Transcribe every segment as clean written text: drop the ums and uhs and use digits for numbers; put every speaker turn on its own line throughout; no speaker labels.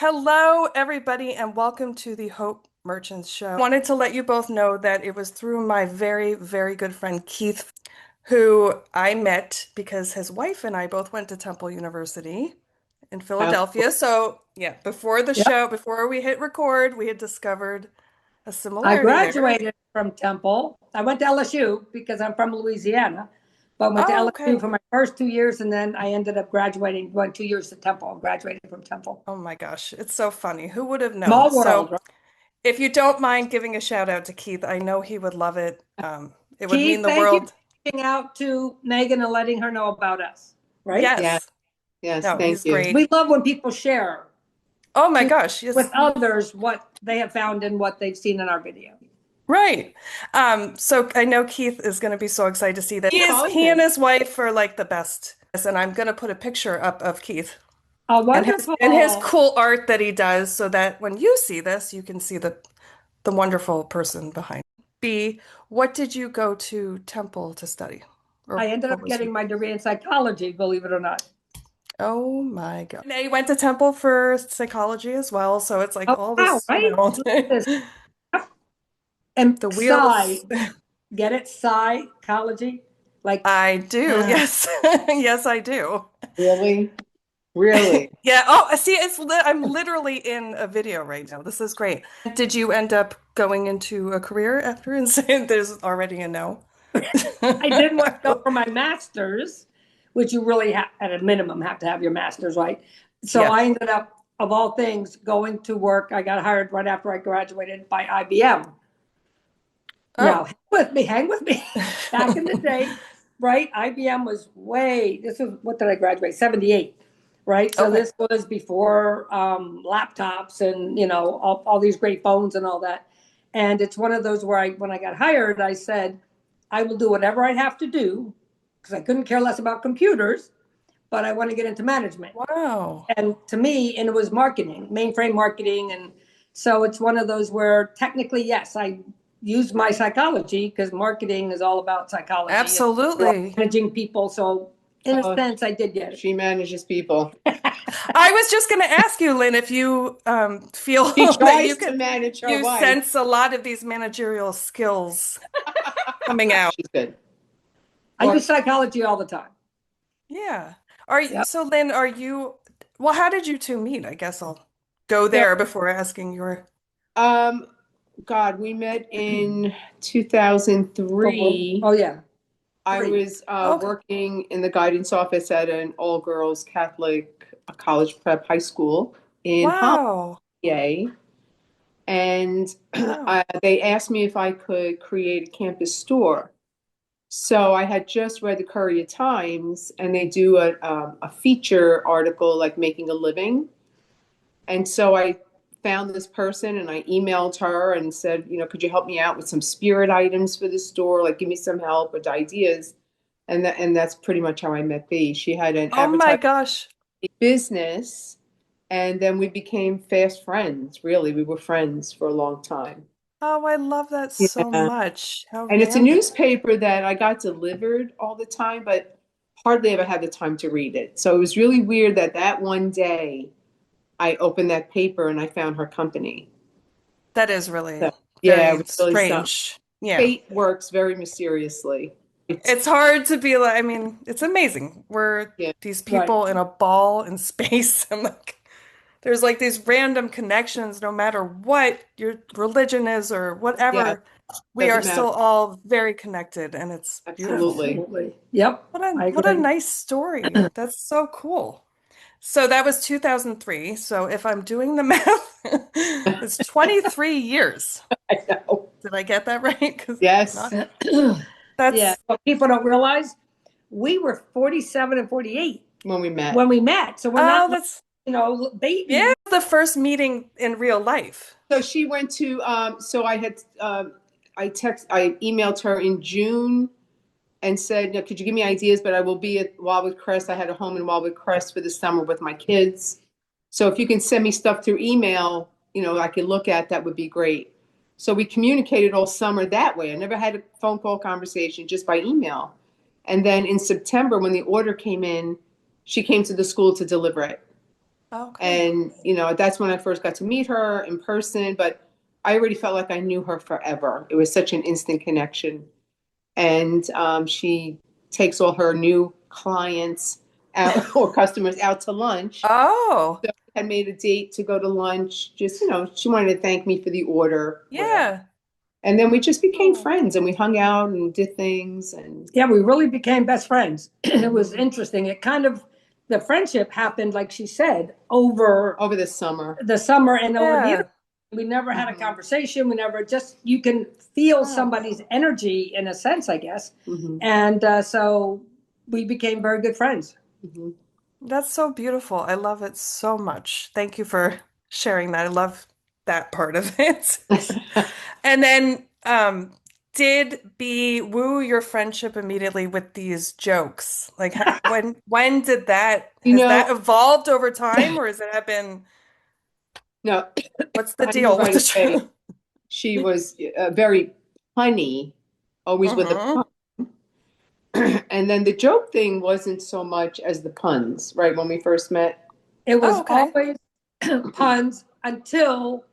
Hello, everybody, and welcome to the Hope Merchants Show. I wanted to let you both know that it was through my very, very good friend Keith, who I met because his wife and I both went to Temple University in
Oh,
Philadelphia. So, yeah, before the
yep.
show, before we hit record, we had discovered a
I
similarity there.
graduated from Temple. I went to LSU because I'm from Louisiana, but went to
Oh,
LSU
okay.
for my first 2 years, and then I ended up graduating, going 2 years to Temple, graduating from Temple.
Oh my gosh, it's so funny. Who would have known?
Small world,
So,
right?
if you don't mind giving a shout out to Keith, I know he would love it. It would mean
Keith,
the
thank you for
world.
reaching out to Megan and letting her know about us, right?
Yes.
Yes.
No,
Thank
he's
you.
great.
We love when people share
Oh my
to
gosh,
with
yes.
others what they have found and what they've seen in our video.
Right. So I know Keith is going to be so excited to see that. He and
Okay.
his wife are like the best. And I'm going to put a picture up of Keith
Oh,
and his
wonderful.
cool art that he does so that when you see this, you can see the wonderful person behind. B, what did you go to Temple to study?
I
Or
ended
what
up
was your
getting my degree in psychology, believe it or not.
Oh my God. And they went to Temple for psychology as well, so it's like
Oh,
all
wow,
this,
right? Look at this. And
the
psi,
wheels.
get it? Psychology? Like,
I do,
uh,
yes. Yes, I do.
Really? Really?
Yeah. Oh, see, I'm literally in a video right now. This is great. Did you end up going into a career after and saying there's already a no?
I did want to go for my master's, which you really at a minimum have to have your master's, right? So
Yeah.
I ended up, of all things, going to work. I got hired right after I graduated by IBM. Now,
Oh.
hang with me. Back in the day, right? IBM was this was, what did I graduate? 78, right? So
Okay.
this was before laptops and, all these great phones and all that. And it's one of those where when I got hired, I said, I will do whatever I have to do because I couldn't care less about computers, but I want to get into management.
Wow.
And to me, and it was marketing, mainframe marketing. And so it's one of those where technically, yes, I used my psychology because marketing is all about psychology and
Absolutely.
managing people. So in a
Oh,
sense, I did get it.
she manages people.
I was just going to ask you, Lynn, if you feel
She
that you
tries to
could,
manage her
you
wife.
sense a lot of these managerial skills coming out.
She's good.
I
Or,
use psychology all the time.
Yeah. Are you,
Yep.
so Lynn, well, how did you two meet? I guess I'll go
So,
there before asking your,
um, God, we met in
oh,
2003.
yeah,
I
three.
was
okay.
working in the guidance office at an all-girls Catholic college prep high school in Holland,
Wow.
PA. And
Wow.
they asked me if I could create a campus store. So I had just read the Courier Times, and they do a feature article like making a living. And so I found this person and I emailed her and said, could you help me out with some spirit items for the store? Like, give me some help with ideas. And that's pretty much how I met Bee. She had an
Oh my
advertising
gosh.
business, and then we became fast friends. Really, we were friends for a long time.
Oh, I love that so
Yeah.
much. How
And it's a
random.
newspaper that I got delivered all the time, but hardly ever had the time to read it. So it was really weird that one day I opened that paper and I found her company.
That is really
So yeah, it
very
was really something.
strange. Yeah.
Fate works very mysteriously.
It's hard to be like, I mean, it's amazing. We're
Yeah,
these
Right.
people in a ball in space. I'm like, there's like these random connections, no matter what your religion is or
yeah,
whatever. We are
doesn't matter.
still all very connected, and it's beautiful.
Absolutely.
Absolutely. Yep. I
What a
agree.
nice story. That's so cool. So that was 2003. So if I'm doing the math, it's 23 years.
I know.
Did I get that right? Because
Yes.
not
Yeah.
that's
What people don't realize, we were 47 and 48
When we met.
when we met. So we're
oh,
not,
that's yeah,
babies.
the first meeting in real life.
So she went to so I had I emailed her in June and said, could you give me ideas? But I will be at Wildwood Crest. I had a home in Wildwood Crest for the summer with my kids. So if you can send me stuff through email, I could look at, that would be great. So we communicated all summer that way. I never had a phone call conversation, just by email. And then in September, when the order came in, she came to the school to deliver it.
Okay.
And, that's when I first got to meet her in person, but I already felt like I knew her forever. It was such an instant connection. And she takes all her new clients out or customers out to lunch.
Oh,
So we had made a date to go to lunch. Just, she wanted to thank me for the order, whatever.
yeah.
And then we just became
Oh.
friends and we hung out and did things and
Yeah, we really became best friends. It was
Mhm.
interesting. The friendship happened, like she said, over
over the summer.
the summer and over the
Yeah.
internet. We never had a
Mhm.
conversation. We never just, you can feel
Wow.
somebody's energy in a sense, I guess.
Mhm.
And so we became very good friends.
Mhm.
That's so beautiful. I love it so much. Thank you for sharing that. I love that part of it. And then, did B woo your friendship immediately with these jokes? Like, when did that,
You
has that
know,
evolved over time, or has it been,
no,
what's the
I knew
deal with
right
the
away
joke?
she was very punny, always with a
Hmm.
pun. And then the joke thing wasn't so much as the puns, right? When we first met.
It
Oh,
was
okay.
always puns until,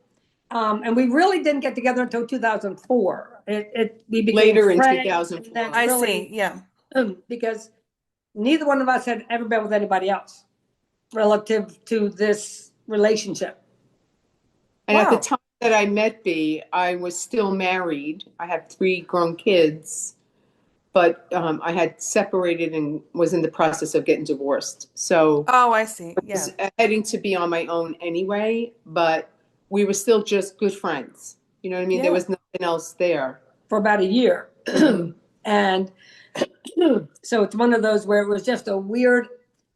and we really didn't get together until 2004. We became
Later in
friends, and then
2004.
I
really,
see. Yeah.
because neither one of us had ever been with anybody else relative to this relationship.
And at the
Wow.
time that I met B, I was still married. I had three grown kids, but I had separated and was in the process of getting divorced. So
Oh, I see.
I
Yeah.
was heading to be on my own anyway, but we were still just good friends. You know what I mean? There
Yeah.
was nothing else there.
For about a year.
Hmm.
And so it's one of those where it was just a weird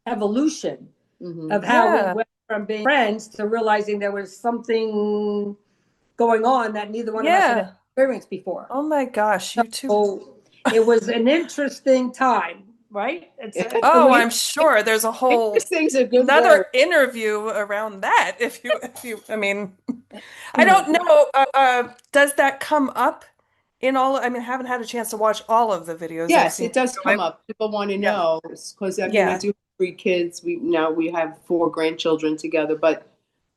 evolution
Hmm.
of how we
Yeah.
went from being friends to realizing there was something going on that neither one of us had
Yeah.
experienced before.
Oh my gosh, you two.
So it was an interesting time, right? It's the
Oh,
way.
I'm sure there's a whole
Interesting's a good
another
word.
interview around that. I mean, I don't know. Does that come up in all? I mean, I haven't had a chance to watch all of the videos. I've
Yes,
seen.
it does
So
come up. People want to
yeah,
know because I mean we
yeah.
do have three kids. We have four grandchildren together, but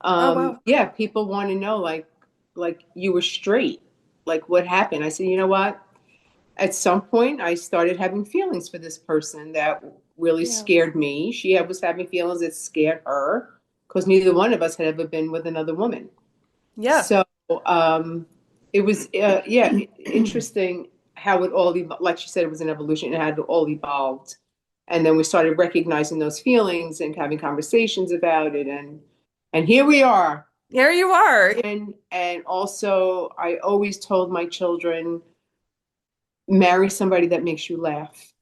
Oh wow.
yeah, people want to know like you were straight. Like what happened? I said, you know what? At some point I started having feelings for this person that really
Yeah,
scared me. Was having feelings that scared her because neither one of us had ever been with another woman.
yeah,
So um, it was, yeah, interesting how it all, like she said, it was an evolution. It had all evolved. And then we started recognizing those feelings and having conversations about it. And here we are.
there you are.
And also, I always told my children, marry somebody that makes you laugh.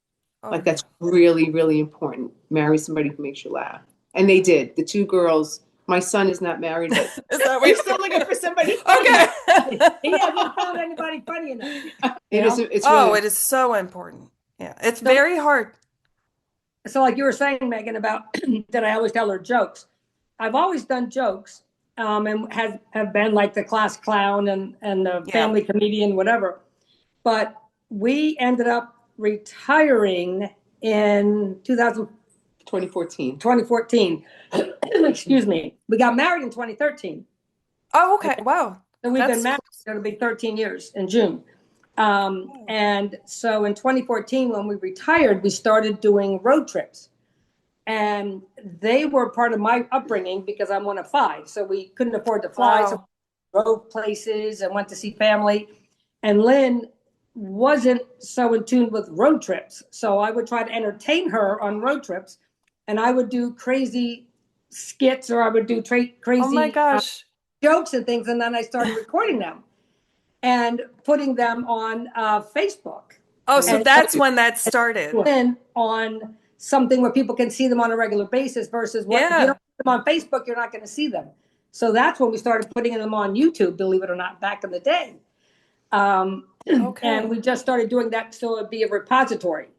Oh
Like
yeah.
that's really, really important. Marry somebody who makes you laugh. And they did. The two girls, my son is not married, but
Is that
he's
what?
still looking for somebody funny.
He
Okay.
hasn't found anybody funny enough, you
It is,
know?
it's
Oh,
really,
it is so important. Yeah, it's
So,
very hard.
so like you were saying, Megan, about that I always tell her jokes. I've always done jokes, and have been like the class clown and the
Yeah.
family comedian, whatever. But we ended up retiring in
2014.
2014. Excuse me. We got married in 2013.
Oh, okay. Wow.
So we've been
That's
married,
close.
it'll be 13 years in June.
Oh.
And so in 2014, when we retired, we started doing road trips. And they were part of my upbringing because I'm one of five. So we couldn't afford to fly. So
Wow.
we drove places and went to see family. And Lynn wasn't so in tune with road trips. So I would try to entertain her on road trips. And I would do crazy skits or I would do
Oh my
crazy
gosh.
jokes and things. And then I started recording them and putting them on Facebook
Oh, so
Mhm.
and
that's when that started.
then on something where people can see them on a regular basis versus what if you don't
Yeah.
put them on Facebook, you're not going to see them. So that's when we started putting them on YouTube, believe it or not, back in the day. Um, and
Okay.
we just started doing that so it'd be a repository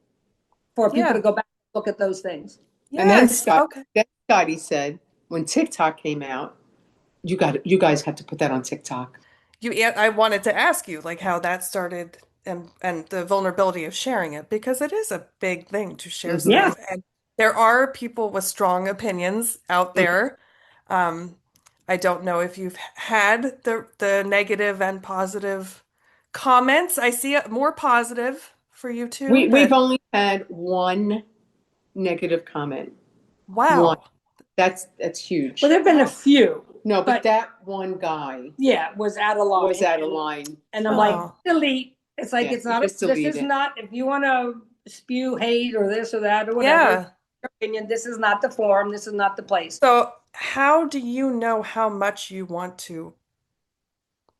for people to
Yeah.
go back and look at those things.
And then
Yes. Okay.
Scotty said, when TikTok came out, you guys have to put that on TikTok.
I wanted to ask you like how that started and the vulnerability of sharing it because it is a big thing to share
Hmm.
Yeah.
something. And there are people with strong opinions out there. I don't know if you've had the negative and positive comments. I see it more positive for you too,
We've
but
only had one negative comment. One.
wow.
That's huge.
Well, there've been a few,
No, but
but
that one guy
yeah, was out of line.
was out of line.
And I'm like,
Oh,
delete. It's like,
Yeah,
it's not,
just
this
delete
is
it.
not, if you want to spew hate or this or that or whatever,
yeah.
your opinion, this is not the forum. This is not the place.
So how do you know how much you want to?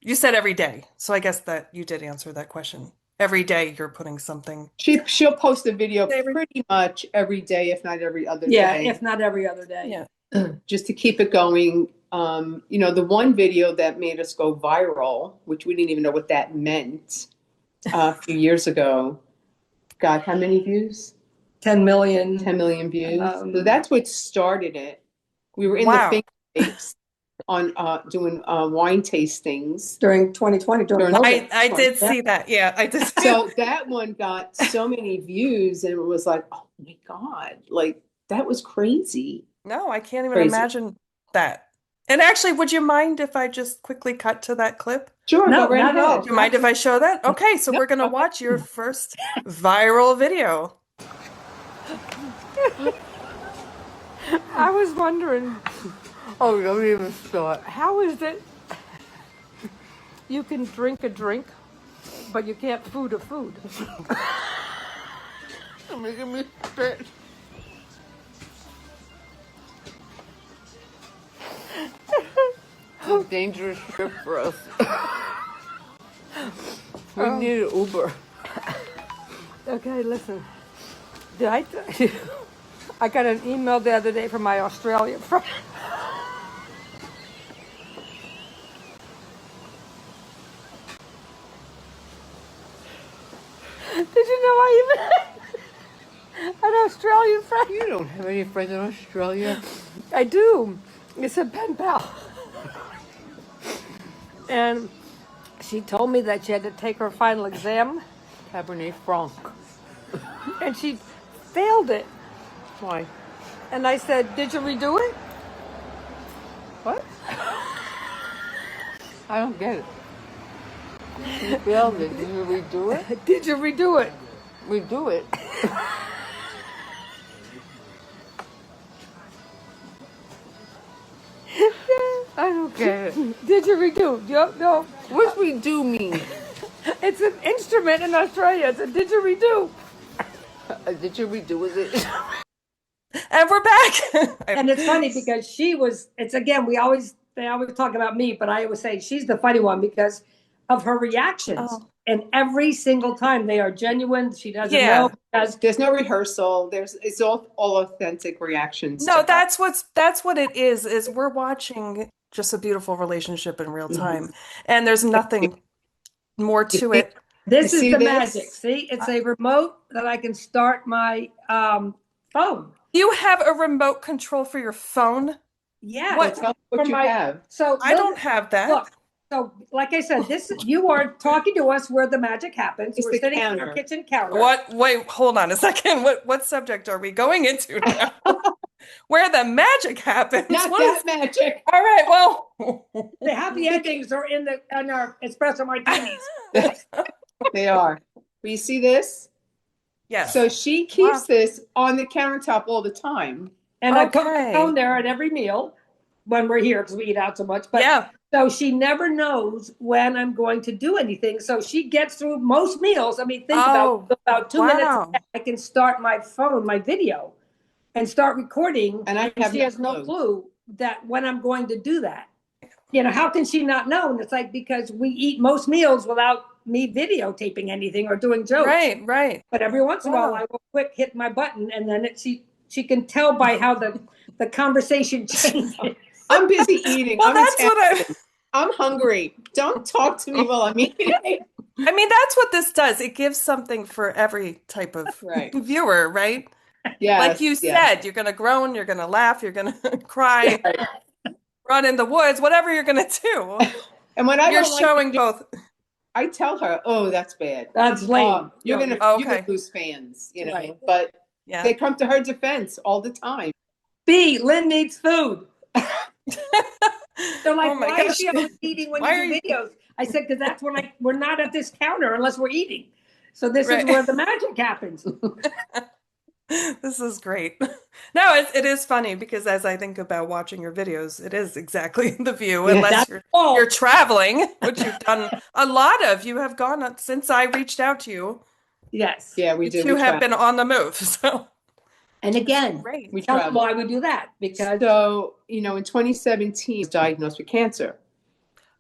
You said every day, so I guess that you did answer that question. Every day you're putting something.
She'll post a video
Every,
pretty much every day, if not every other
Yeah,
day,
if not every other day.
yeah.
just to keep it going. The one video that made us go viral, which we didn't even know what that meant a few years ago, got how many views?
10 million.
10 million views. So that's what started it. We were in the
Wow.
think tanks on doing wine tastings
During 2020, during
during
COVID.
I did
Yeah.
see that. Yeah, I did.
So that one got so many views, and it was like, oh my God, like that was crazy.
No, I can't even
Crazy.
imagine that. And actually, would you mind if I just quickly cut to that clip?
Sure,
No,
go right
not at all.
ahead.
Do you mind if I show that? Okay, so
No,
we're gonna
go ahead.
watch your first viral video.
I was wondering, oh, don't even start. How is it you can drink a drink, but you can't food a food? You're making me spit. It's a dangerous trip for us. We need an Uber. Okay, listen. Did I tell you? I got an email the other day from my Australian friend. Did you know I even had an Australian friend? You don't have any friends in Australia. I do. It's a pen pal. And she told me that she had to take her final exam, Cabernet Franc. And she failed it. Why? And I said, did you redo it? What? I don't get it. You failed it. Did you redo it? Did you redo it? Redo it? I don't get it. Did you redo? No. What's redo mean? It's an instrument in Australia. It's a didgeridoo. Didgeridoo is it?
And we're back.
And it's funny because it's again, they always talk about me, but I always say she's the funny one because of her reactions.
Oh.
And every single time they are genuine. She doesn't
Yeah.
know. Because
There's no rehearsal. It's all authentic reactions.
No,
to
that's what it is we're watching just a beautiful relationship in real time. And there's nothing more to it.
this
You
is
see
the
this?
magic. See, it's a remote that I can start my phone.
You have a remote control for your phone?
Yeah.
What?
Tell me what
From
you
my-
have.
So
I don't have that.
Look, so like I said, you are talking to us where the magic happens.
It's
We're
the
sitting on
counter.
our kitchen counter.
What? Wait, hold on a second. What subject are we going into now? Where the magic happens?
Not
What
that
is-
magic.
All right, well.
The happy endings are in our espresso martinis.
They are. But you see this?
Yes.
So she keeps
Wow.
this on the countertop all the time.
And I put my
Okay.
phone there at every meal when we're here because we eat out so much. But
Yeah.
so she never knows when I'm going to do anything. So she gets through most meals. I mean, think
Oh,
about 2 minutes.
wow.
I can start my phone, my video, and start recording.
And I have
she has no clue that when I'm going to do that. How can she not know? And it's like, because we eat most meals without me videotaping anything or doing jokes.
Right.
But every once in a while,
Wow.
I will quick hit my button, and then she can tell by how the conversation changes.
I'm busy eating.
Well,
I'm
that's
Italian. I'm hungry. Don't talk to me while I'm eating.
I mean, that's what this does. It gives something for every type of
Right.
viewer, right?
Yes,
Like you
yes.
said, you're going to groan, you're going to laugh, you're going to cry, run in the woods, whatever you're going to do.
And when I
You're
don't like
showing both.
I tell her, "Oh, that's bad.
That's lame.
You're
No.
gonna
Okay.
lose fans,
Right.
But
Yeah.
they come to her defense all the time.
B, Lynn needs food. They're like,
Oh my
why is
gosh.
she always eating when
Why
you
are
do
you
videos? I said, because that's when we're not at this counter unless we're eating. So this is
right?
where the magic happens.
This is great. No, it is funny because as I think about watching your videos, it is exactly the view,
Yeah,
unless
that's
you're
all.
traveling, which you've done a lot of. You have gone since I reached out to you.
Yes.
Yeah, we
You
do.
two
We
have
travel.
been on the move, so
And
it's
again,
We
great.
tell them
travel.
why we do that because
So, in 2017, I was diagnosed with cancer.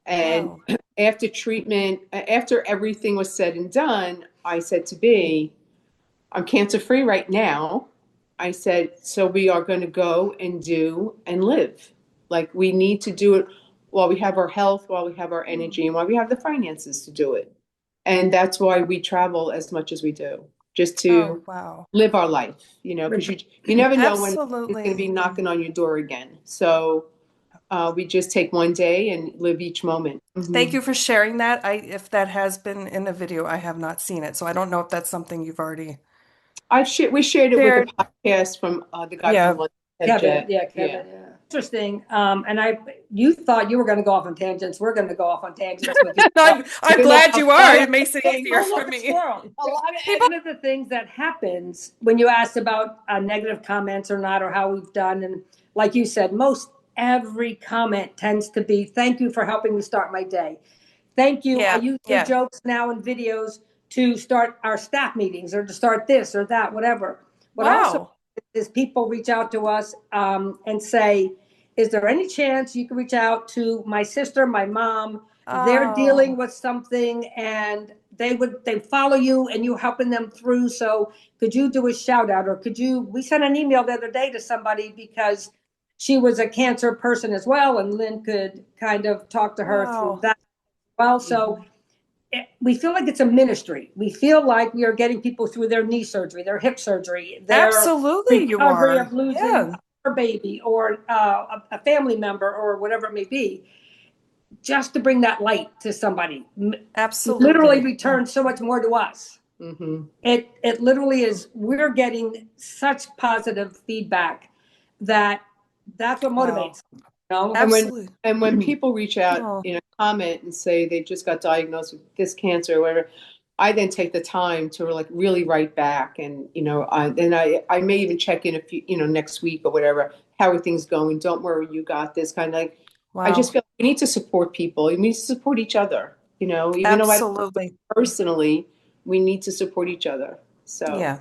And
Wow.
after treatment, after everything was said and done, I said to B, I'm cancer free right now. I said, so we are going to go and do and live. Like we need to do it while we have our health, while we have our energy, and while we have the finances to do it. And that's why we travel as much as we do, just
Oh,
to
wow.
live our life, because you never know when it's going to be
Absolutely.
knocking on your door again. So we just take one day and live each moment.
Thank
Mm-hmm.
you for sharing that. If that has been in the video, I have not seen it, so I don't know if that's something you've already
We shared it with the
shared.
podcast from the guy from
Yeah.
London, Ted
Kevin,
Jet.
yeah,
Yeah.
Kevin, yeah. Interesting. You thought you were going to go off on tangents. We're going to go off on tangents with you.
No,
So,
I'm glad you are. It makes it
hey,
easier
oh,
for
look, a
me.
squirrel.
People,
One of the things that happens when you asked about negative comments or not, or how we've done, and like you said, most every comment tends to be, thank you for helping me start my day. Thank you. I
yeah,
use your
yeah.
jokes now in videos to start our staff meetings or to start this or that, whatever. But also,
Wow.
is people reach out to us and say, is there any chance you can reach out to my sister, my mom? They're dealing
Oh,
with something and they follow you and you helping them through. So could you do a shout out or we sent an email the other day to somebody because she was a cancer person as well. And Lynn could kind of talk to her through
wow.
that as well. So we feel like it's a ministry. We feel like we are getting people through their knee surgery, their hip surgery, their
Absolutely, you
recovery
are.
of losing
Yeah,
a baby or a family member or whatever it may be, just to bring that light to somebody. Literally
absolutely. Yeah,
returns so much more to us.
Mm-hmm.
It literally is. We're getting such positive feedback that that's what
wow.
motivates. You know?
And when
Absolutely.
and when people reach out
Oh,
in a comment and say they just got diagnosed with this cancer or whatever, I then take the time to like really write back and I may even check in a few next week or whatever. How are things going? Don't worry, you got this kind of like. I just
wow.
feel we need to support people. We need to support each other. Even though I don't
Absolutely.
personally, we need to support each other. So.
Yeah.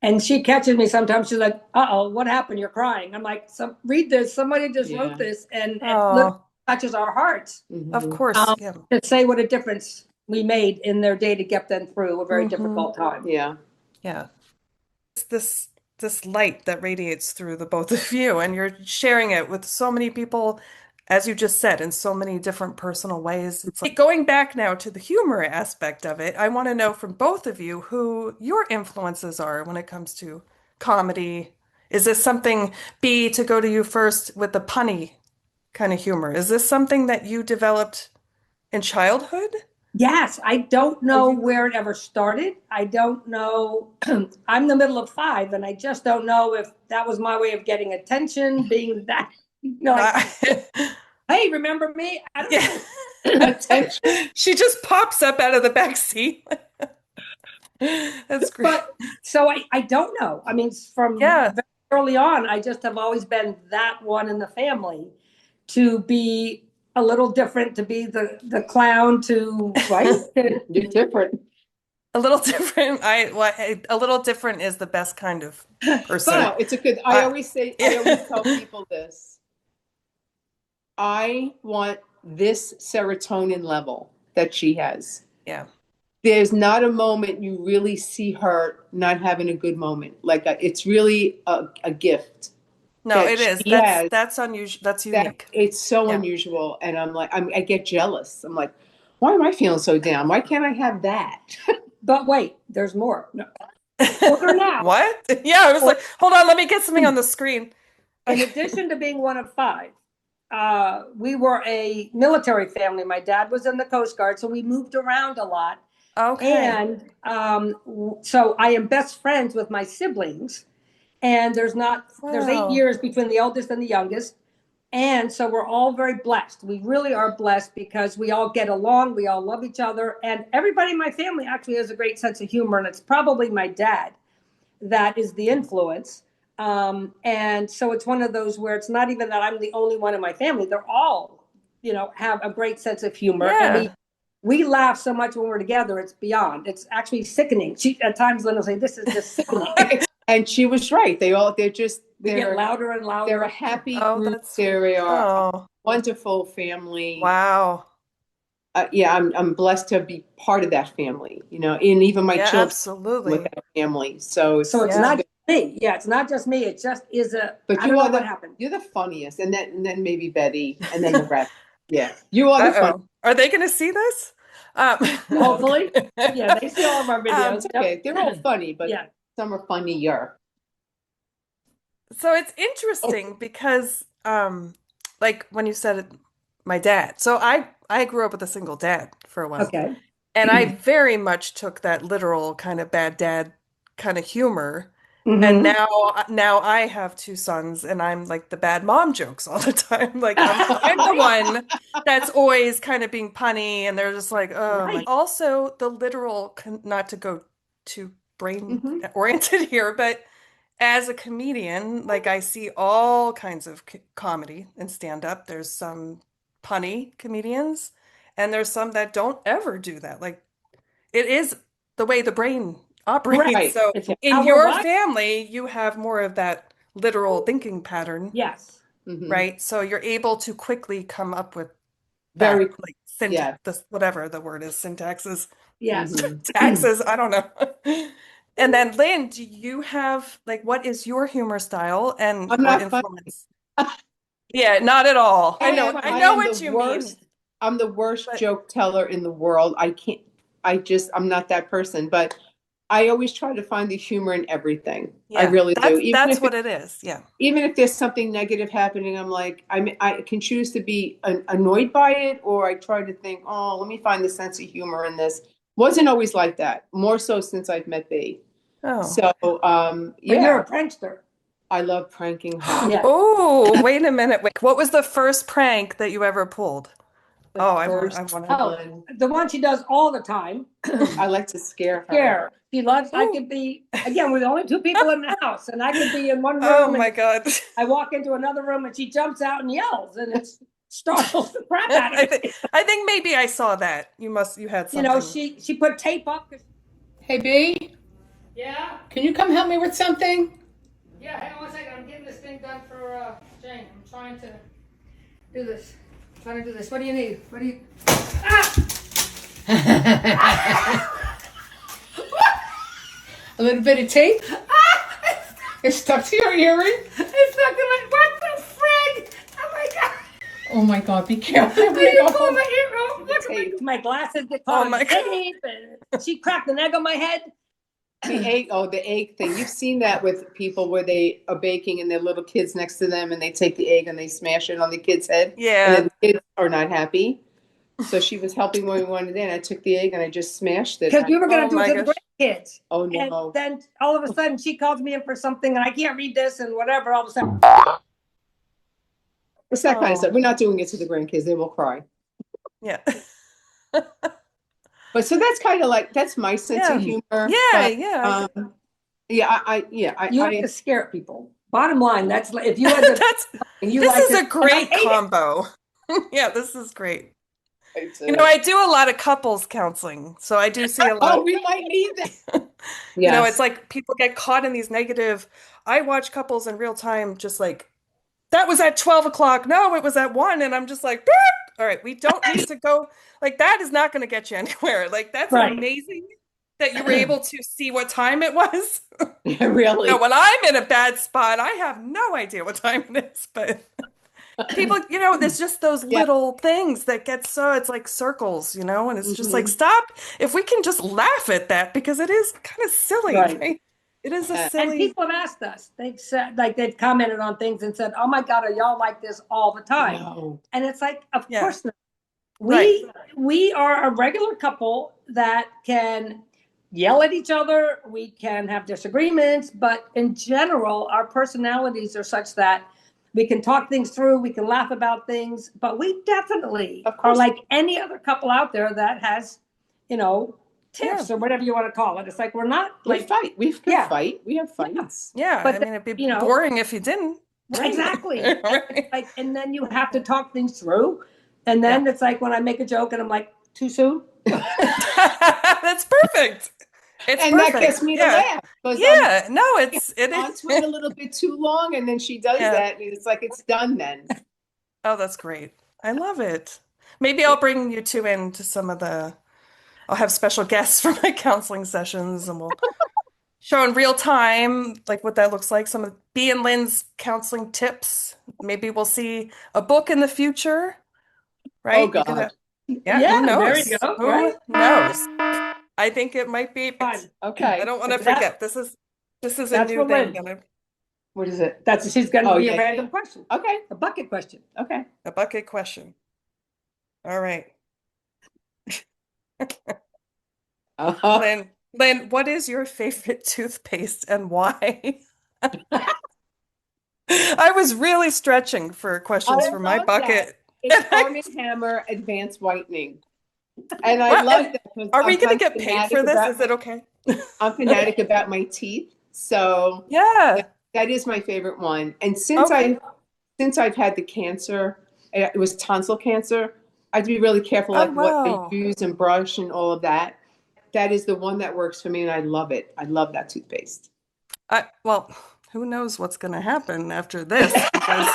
And she catches me sometimes. She's like, "Uh-oh, what happened? You're crying." I'm like, "Read this. Somebody just wrote
Yeah.
this, and it literally
Oh,
touches our hearts
of
Hmm.
course. Yeah.
to say what a difference we made in their day to get them through a very
Hmm.
difficult time."
Yeah.
Yeah. It's this light that radiates through the both of you, and you're sharing it with so many people, as you just said, in so many different personal ways. It's like going back now to the humor aspect of it. I want to know from both of you who your influences are when it comes to comedy. Is this something, B, to go to you first with the punny kind of humor? Is this something that you developed in childhood?
Yes, I don't
Are
know
you
where it ever started. I don't know. I'm the middle of five, and I just don't know if that was my way of getting attention, being that, like,
not?
hey, remember me? I don't
Yeah.
know.
Attention.
She just pops up out of the back seat. That's great.
But so I don't know. I mean, from
Yeah.
very early on, I just have always been that one in the family to be a little different, to be the clown, to right.
You're different.
A little different. A little different is the best kind of person.
No, it's a good.
Uh,
I always tell people this. I want this serotonin level that she has.
yeah.
There's not a moment you really see her not having a good moment. Like it's really a gift
No,
that
it is.
she has.
That's unusual. That's
That
unique.
it's so
Yeah.
unusual, and I get jealous. I'm like, why am I feeling so down? Why can't I have that?
But wait, there's more. No. Order now.
What? Yeah, I was like, hold on, let me get something on the screen.
In addition to being one of five, we were a military family. My dad was in the Coast Guard, so we moved around a lot.
Okay.
And so I am best friends with my siblings. And there's 8
Wow.
years between the eldest and the youngest. And so we're all very blessed. We really are blessed because we all get along. We all love each other. And everybody in my family actually has a great sense of humor. And it's probably my dad that is the influence. And so it's one of those where it's not even that I'm the only one in my family. They're all, have a great sense of humor. And
Yeah.
we laugh so much when we're together. It's beyond. It's actually sickening. At times, Lynn will say, "This is just sickening."
And she was right.
We get louder and louder.
They're a happy
Oh,
group.
that's
They
sweet.
are a
Oh,
wonderful family.
wow.
Yeah, I'm blessed to be part of that family, and even my
Yeah,
children with
absolutely.
that family. So
it's
Yeah.
not just me. Yeah, it's not just me. It just is
but
I don't know what happened.
you're the funniest, and then maybe Betty, and then the rest. Yeah, you are the
Uh-oh. Are they going to see this?
Hopefully. Yeah, they see all of our videos.
okay. They're all funny, but
Yeah.
some are funnier.
So it's interesting because, like when you said it, my dad. So I grew up with a single dad for a while,
Okay.
and I very much took that literal kind of bad dad kind of humor. And
Mhm.
now I have two sons, and I'm like the bad mom jokes all the time. Like I'm the one that's always kind of being punny, and they're just like, oh my.
Right.
Also, the literal, not to go too brain
Mhm.
oriented here, but as a comedian, like I see all kinds of comedy and stand up. There's some punny comedians, and there's some that don't ever do that. Like it is the way the brain operates.
Right.
So
It's
in
how we're
your
wired.
family, you have more of that literal thinking pattern,
Yes.
Mhm.
right? So you're able to quickly come up with
Very,
that, like syntax,
yeah.
this, whatever the word is, syntaxes,
Yes.
Mhm.
taxes, I don't know. And then Lynn, do you have like what is your humor style and
I'm
or
not funny.
influence? Yeah, not at all.
I
I
I
know
am the
what you mean,
worst. I'm the worst
but
joke teller in the world. I can't. I'm not that person. But I always try to find the humor in everything. I
yeah,
really do.
that's what it is. Yeah.
Even if there's something negative happening, I'm like, I can choose to be annoyed by it, or I try to think, oh, let me find the sense of humor in this. Wasn't always like that. More so since I've met Bee.
Oh.
So,
But you're
yeah,
a prankster.
I love pranking her.
Yeah.
Oh, wait a minute. Wait, what was the first prank that you ever pulled?
The
Oh, I
first
want to.
Oh,
one,
the one she does all the time.
I like to scare her.
Scare. She loves, I
Ooh.
could be, again, we're the only two people in the house, and I could be in one
Oh
room
my
and
God.
I walk into another room and she jumps out and yells, and it startles the crap out of me.
I think maybe I saw that. You had something.
She put tape up.
Hey, B,
Yeah?
can you come help me with something?
Yeah, hang on one second. I'm getting this thing done for Jane. I'm trying to do this. What do you need? What do you.
A little bit of tape? It's stuck to your earring?
It's not gonna. What the frig? Oh my God.
Oh my God, be careful. I'm
Are
gonna
you
go
pulling
home.
my ear? Oh, look at my.
Tape.
My glasses get
Oh
caught in
my
the
God.
tape, and she cracked an egg on my head.
The egg thing. You've seen that with people where they are baking and their little kids next to them and they take the egg and they smash it on the kid's head. And
Yeah.
then the kids are not happy. So she was helping when we wanted in. I took the egg and I just smashed it.
Because we were going
Oh
to do it
my
to the
gosh.
grandkids.
Oh
And
no.
then all of a sudden she calls me in for something and I can't read this and whatever. All of a sudden,
It's that kind of
Oh.
stuff. We're not doing it to the grandkids. They will cry.
Yeah.
But so that's kind of like, that's my sense
Yeah.
of humor.
Yeah,
But
yeah.
you have to scare people. Bottom line, that's like, if you had to,
That's
you
this
like
is
to,
a
and I
great
hate it.
combo. Yeah, this is great. You know,
I
I do a lot of couples counseling, so I do see a lot.
oh, we might need that.
You know,
Yes.
it's like people get caught in these negative. I watch couples in real time, just like that was at 12 o'clock. No, it was at 1. And I'm just like, "Beep." All right, we don't need to go. Like, that is not going to get you anywhere. Like, that's
Right.
amazing that you were able to see what time it was.
Really.
Now, when I'm in a bad spot, I have no idea what time it is. But people, there's just those
Yeah.
little things that get so, it's like circles, and it's just like,
Mhm.
stop. If we can just laugh at that, because it is kind of silly,
Right.
right? It is a
Yeah.
And
silly.
people have asked us, they've said, like, they've commented on things and said, oh my God, are y'all like this all the time?
No.
And it's like, of
Yeah.
course not.
Right.
We are a regular couple that can yell at each other. We can have disagreements, but in general, our personalities are such that We can talk things through. We can laugh about things, but we definitely
Of
are
course.
like any other couple out there that has, you know, tiffs
Yeah.
or whatever you want to call it. It's like we're not
We
like
fight. We can
Yeah.
fight. We have fights.
Yeah,
But
I mean, it'd be
you know,
boring if you didn't.
exactly. And
Right.
it's like, and then you have to talk things through. And
Yeah.
then it's like when I make a joke and I'm like, too soon.
That's perfect. It's
And that
perfect.
gets me to
Yeah.
laugh because I'm
Yeah. No, it
onto it a
is.
little bit too long, and then she does
Yeah.
that, and it's like it's done then.
Oh, that's great. I love it. Maybe I'll bring you two in to some of the, I'll have special guests for my counseling sessions and we'll show in real time like what that looks like. Some of Bee and Lin's counseling tips. Maybe we'll see a book in the future,
Oh
right? You could
God.
have, yeah, who
Yeah, there you
knows?
go.
Who
Right.
knows? I think it might be.
Fun.
I
Okay.
don't want to
That,
forget. This is a
that's
new
for
thing,
Lynn.
What is it?
She's going to
Oh
be a
yeah.
random question,
Okay.
a bucket question.
Okay.
a bucket question. All right.
Uh-huh.
Lynn, what is your favorite toothpaste and why? I was really stretching for
I
questions for my
love that.
bucket.
It's Arm& & Hammer Advanced Whitening. And I
What?
love that because
Are we
I'm
going to
kind
get
of
paid
fanatic
for this?
about
Is it okay?
I'm fanatic about my teeth. So
Yeah.
that is my favorite one. And
Okay.
since I've had the cancer, it was tonsil cancer, I have to be really careful
Oh,
like what I
wow.
use and brush and all of that. That is the one that works for me and I love it. I love that toothpaste.
Well, who knows what's going to happen after this because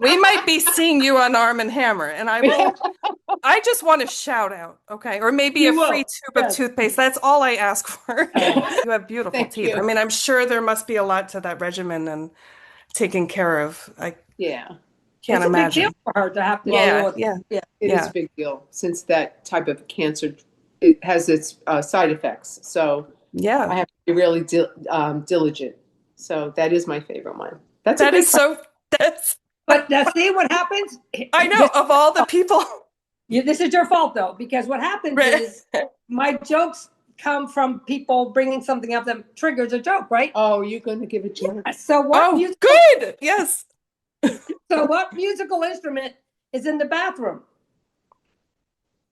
we might be seeing you on Arm& and Hammer, and I just want to shout out, okay? Or maybe a
You
free
will.
tube of
Yes.
toothpaste. That's all I ask for. You have beautiful
Thank
teeth. I
you.
mean, I'm sure there must be a lot to that regimen and taking care of. I
Yeah.
can't
It's a big deal
imagine.
for her to have to deal
Yeah,
with.
yeah,
Yeah.
It is a
yeah,
big deal since that type of cancer, it has its side effects. So I
yeah.
have to be really diligent. So that is my favorite one. That's a
That
great
is
question.
so, that's,
But now see what happens?
I know, of all the people.
This is your fault though, because what happens
Right.
is my jokes come from people bringing something up that triggers a joke, right?
Oh, you're going to give a joke?
So
Oh, good. Yes.
what musical instrument is in the bathroom?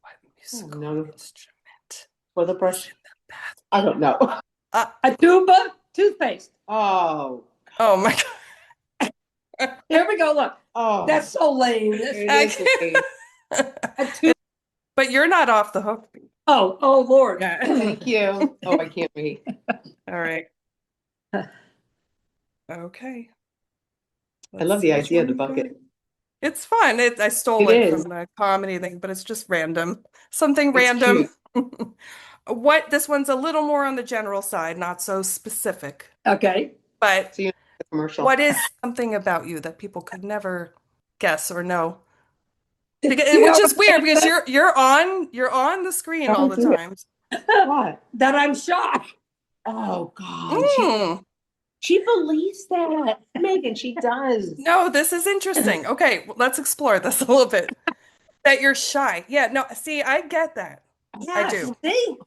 What
Oh,
musical
no.
instrument
For the
is
brush?
in the bathroom?
I don't know.
A tuba toothpaste.
Oh,
Oh my God.
Here we go. Look,
oh,
that's so lame.
it is lame.
A tuba.
But you're not off the hook.
Oh Lord.
Thank you. Oh, I can't wait.
All right. Okay.
I love
Let's
the
see which
idea of the
one you got.
bucket.
It's fun. I stole
It
it
is.
from the comedy thing, but it's just random. Something
It's
random.
cute.
This one's a little more on the general side, not so specific.
Okay.
But
See you in the commercial.
what is something about you that people could never guess or know?
You
Which
know
is weird because you're on the screen all the
Talking to
time.
What?
that I'm shocked.
Oh God,
Mm.
she believes that, Megan. She does.
No, this is interesting. Okay, let's explore this a little bit. That you're shy. Yeah, no, see, I get that. I
Yes.
do.
See,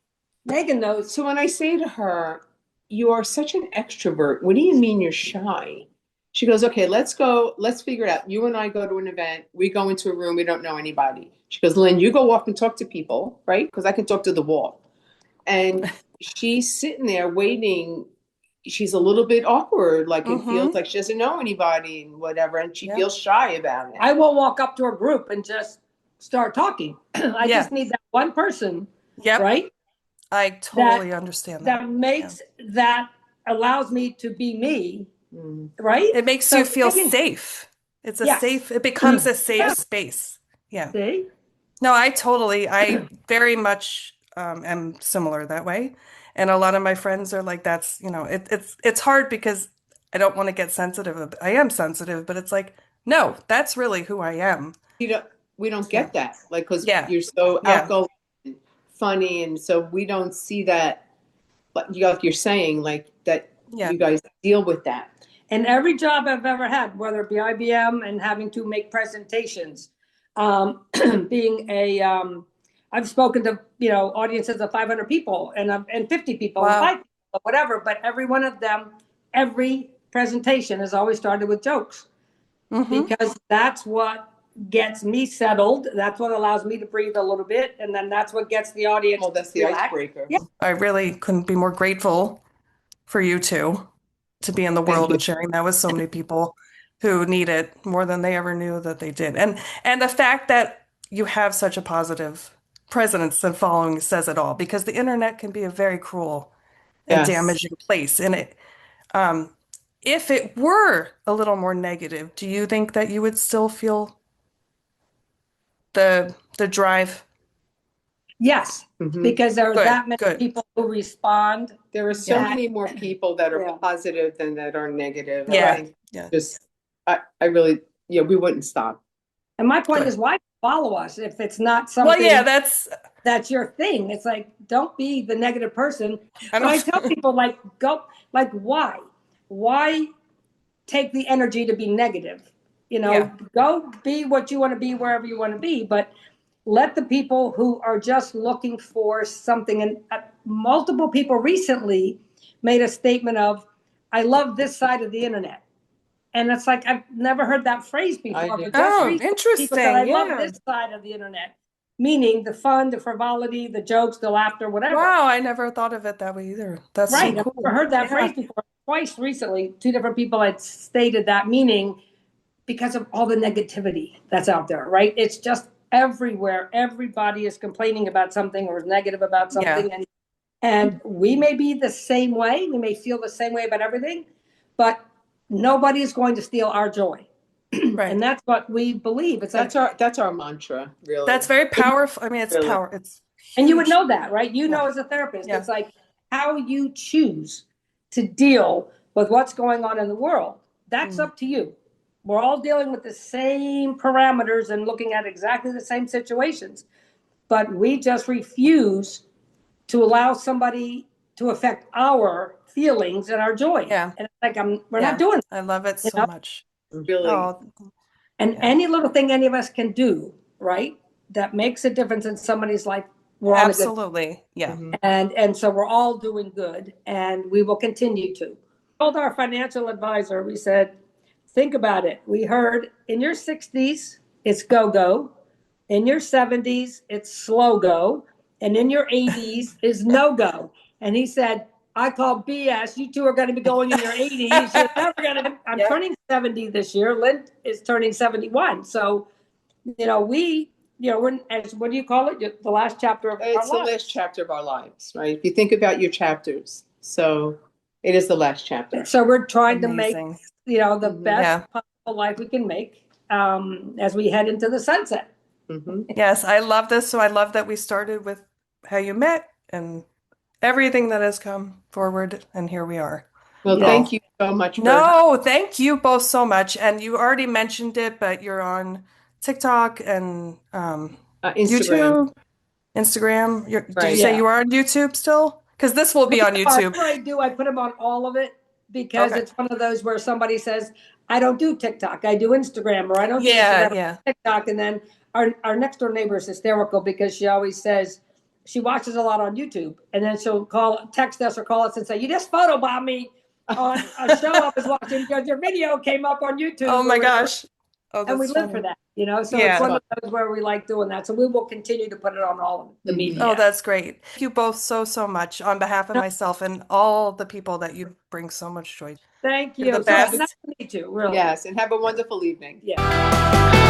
Megan knows.
So when I say to her, "You are such an extrovert," what do you mean you're shy? She goes, "Okay, let's go. Let's figure it out. You and I go to an event. We go into a room. We don't know anybody." She goes, "Lynn, you go off and talk to people, right? Because I can talk to the wall." And she's sitting there waiting. She's a little bit awkward, like it feels
Mm-hmm.
like she doesn't know anybody and whatever, and she
Yeah.
feels shy about it.
I won't walk up to a group and just start talking. I
Yeah.
just need that one person,
Yep.
right?
I totally understand that.
That makes that allows me to be me,
Mm.
right?
It makes
So
you feel
Megan-
safe.
Yes.
It becomes a
Yeah.
safe space. Yeah.
See?
No, I very much am similar that way. And a lot of my friends are like, that's, it's hard because I don't want to get sensitive. I am sensitive, but it's like, no, that's really who I am.
You know, we don't
Yeah.
get that, like, because
Yeah.
you're so
Yeah.
outgoing, and funny, and so we don't see that. But like you're saying, like that,
Yeah.
you guys deal with that.
And every job I've ever had, whether it be IBM and having to make presentations, being I've spoken to audiences of 500 people and 50 people and
Wow.
5 people, whatever. But every one of them, every presentation has always started with jokes. because that's what gets me settled. That's what allows me to breathe a little bit. And then that's what gets the audience.
Well, that's the icebreaker.
Yeah.
I really couldn't be more grateful for you two to be in the world and sharing that with so many people who need it more than they ever knew that they did. And the fact that you have such a positive presence and following says it all, because the internet can be a very cruel and damaging place. And if it were a little more negative, do you think that you would still feel the drive?
Yes, because there are that many people who respond.
There are so many more people that are positive than that are negative.
Yeah.
I really, we wouldn't stop.
And my point is, why follow us if it's not something that's your thing? It's like, don't be the negative person. So I tell people, like, why? Why take the energy to be negative? Go be what you want to be wherever you want to be, but let the people who are just looking for something. And multiple people recently made a statement of, I love this side of the internet. And it's like, I've never heard that phrase before.
But interesting.
I love this side of the internet, meaning the fun, the frivolity, the jokes, the laughter, whatever.
Wow, I never thought of it that way either. That's
right.
So cool.
I've never heard that phrase before. Twice recently, two different people had stated that meaning because of all the negativity that's out there, right? It's just everywhere. Everybody is complaining about something or is negative about something.
Yeah.
And we may be the same way. We may feel the same way about everything, but nobody is going to steal our joy.
Right.
And that's what we believe. It's
that's our mantra, really.
That's very powerful. I mean, it's really power. It's huge.
And you would know that, right? You know, as a therapist, it's like how you choose to deal with what's going on in the world. That's up to you. We're all dealing with the same parameters and looking at exactly the same situations, but we just refuse to allow somebody to affect our feelings and our joy.
Yeah.
And it's like, we're not doing it.
I love it so much.
Really.
And any little thing any of us can do, right, that makes a difference in somebody's life, we're all
absolutely. Yeah.
And so we're all doing good, and we will continue to. I told our financial advisor, we said, think about it. We heard in your 60s, it's go-go. In your 70s, it's slow-go. And in your 80s is no-go. And he said, I call BS. You two are going to be going in your 80s. You're never going to. I'm turning 70 this year. Lynn is turning 71. So, we're, what do you call it? The last chapter of our lives.
It's the last chapter of our lives, right? If you think about your chapters. So it is the last chapter.
So we're trying to make, the best possible life we can make as we head into the sunset.
Yes, I love this. So I love that we started with how you met and everything that has come forward, and here we are.
Well, thank you so much.
Thank you both so much. And you already mentioned it, but you're on TikTok and YouTube, Instagram. Did you say you are on YouTube still? Because this will be on YouTube.
I do. I put them on all of it because it's one of those where somebody says, I don't do TikTok. I do Instagram, or I don't do TikTok. And then our next door neighbor is hysterical because she always says she watches a lot on YouTube. And then she'll text us or call us and say, you just photobombed me on a show I was watching because your video came up on YouTube.
Oh my gosh.
And we live for that, so it's one of those where we like doing that. So we will continue to put it on all of the media.
Oh, that's great. Thank you both so much on behalf of myself and all the people that you bring so much joy.
Thank you.
You're the best.
Nice to meet you, really.
Yes, and have a wonderful evening.
Yeah.